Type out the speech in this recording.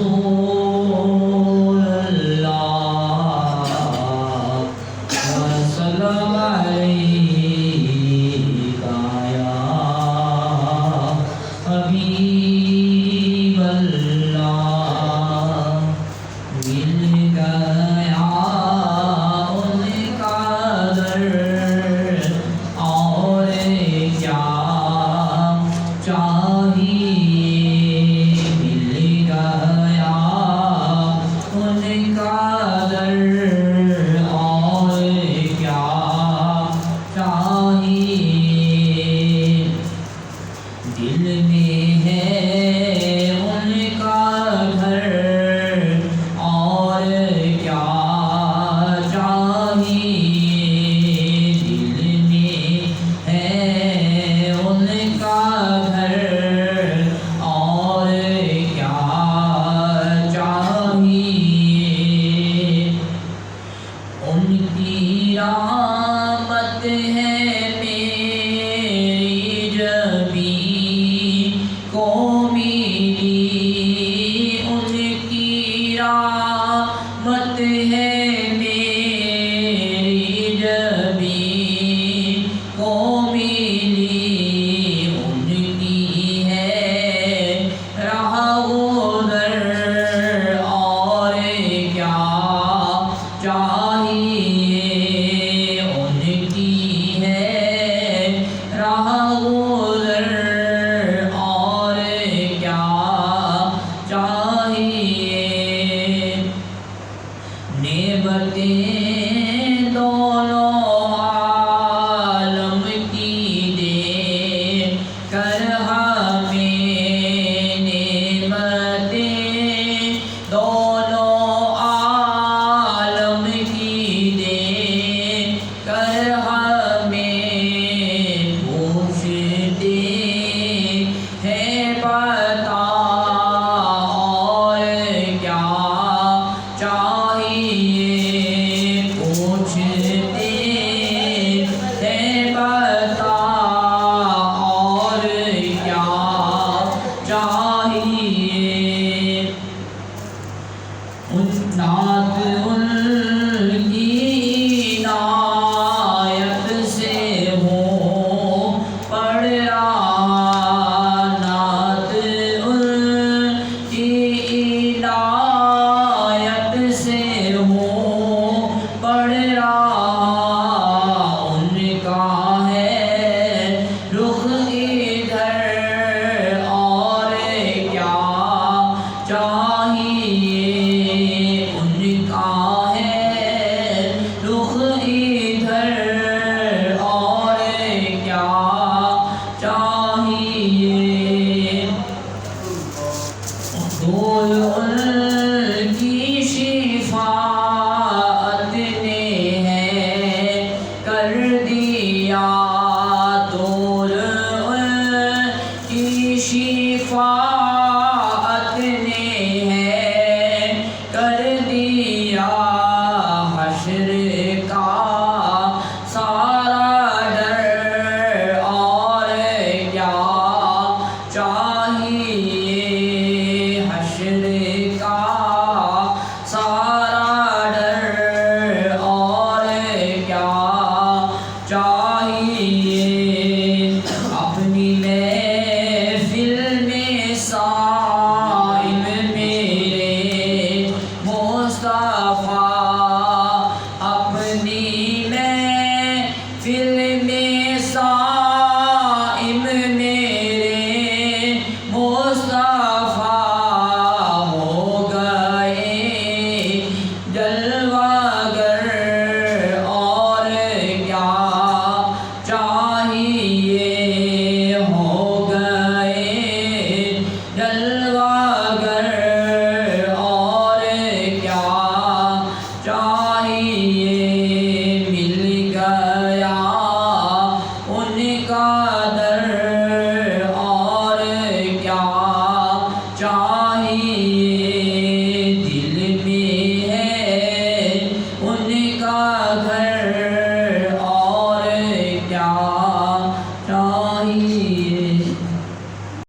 رسول اللہ وسلم علیک یا حبیب اللہ مل گیا ان کا در اور کیا چاہیے مل گیا ان کا در اور کیا چاہیے دل میں ہے ان کا گھر اور کیا چاہیے دل میں ہے ان کا گھر اور کیا چاہیے ان کی رحمت ہے میری جبیں کو ملی ان کی رحمت ہے میری جبیں کو ملی ان کی ہے راہ گزر اور کیا چاہیے ان کی ہے راہ گزر اور کیا چاہیے نعمتیں دونوں عالم کی دے کر ہمیں نعمتیں دونوں عالم کی دے کر ہمیں پوچھتے ہیں بتا اور کیا چاہیے پوچھتے ہیں بتا اور کیا چاہیے نعت ان کی عنایت سے ہو پڑھ رہا نعت ان کی عنایت سے ہو پڑھ رہا ان کا ہے رخ ادھر اور کیا چاہیے ان کا ہے رخ ادھر اور کیا چاہیے دور ان کی شفاعت نے ہے کر دیا دور ان کی شفاعت نے ہے کر دیا حشر کا سارا ڈر اور کیا چاہیے حشر